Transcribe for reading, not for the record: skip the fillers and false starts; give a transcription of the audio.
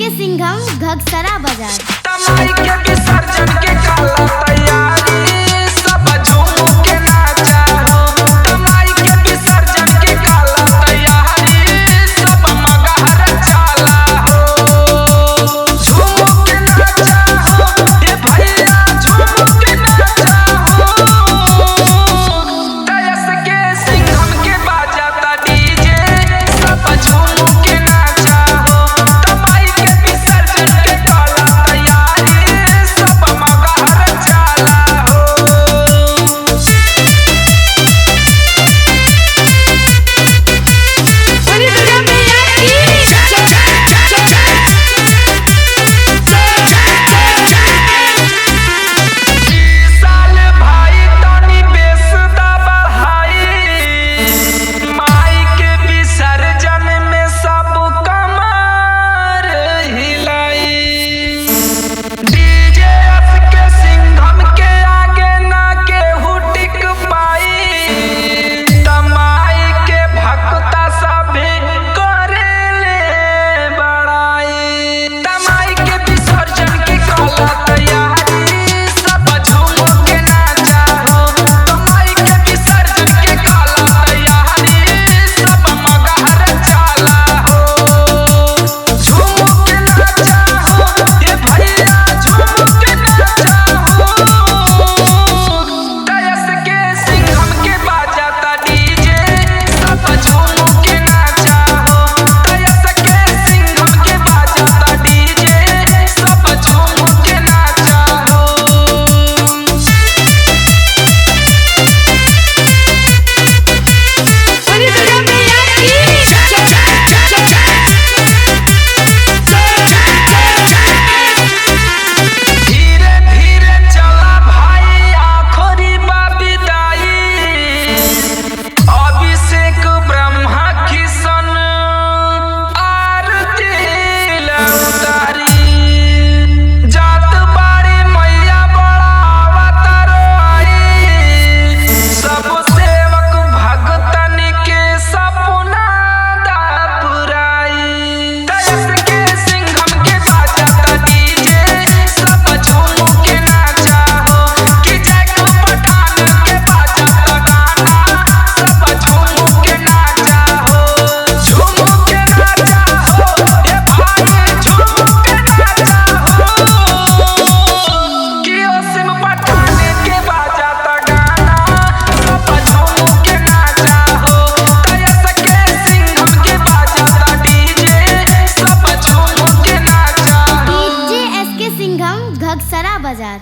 घगसरा बाजार तमाई के विसर्जन के काला तैयारी सब झूम के नाचा हो। तमाई के विसर्जन के काला तैयारी सब मगहर चाला हो। झूम के नाचा हो ये भैया झूम के नाचा हो। तयस के सिंघम के बाजाता डीजे सब झूम के नाचा हो। तमाई के विसर्जन के काला तैयारी सब मगहर चाला हो। साल भाई तनी बेसदा बढ़ाई माई के विसर्जन में सब कमर हिलाई। डीजे एस के सिंघम के आगे ना केहू टिक पाई। तमाई के भक्ता सभी करेले बड़ाई। तमाई के विसर्जन के काला तैयारी सब झूम के नाचा हो। तमाई के विसर्जन के काला तैयारी सब मगहर चाला हो। झूम के नाचा हो ये भैया झूम के नाचा हो। तयस के सिंघम के बाजाता डीजे सब झूम के नाचा हो। तयस के सिंघम के बाजाता डीजे सब झूम के नाचा हो। धीरे धीरे चला भाई आखिरी विदाई। अभिषेक ब्रह्मा किशन आरती उतारी। जात बाड़ी मैया बड़ा अवतार आई। सब सेवक भगतन के सपना दा पुराई। तयस के सिंघम के बाजाता डीजे सब झूम के नाचा हो। कि जैको पठान के बाजाता गाना सब झूम के नाचा हो। झूम के नाचा हो ये भाई झूम के नाचा हो। कि ओसिम पठान के बाजाता गाना सब झूम के नाचा हो। तयस के सिंघम के बाजाता डीजे सब झूम के नाचा हो। डीजे एस के सिंघम घगसरा बाजार।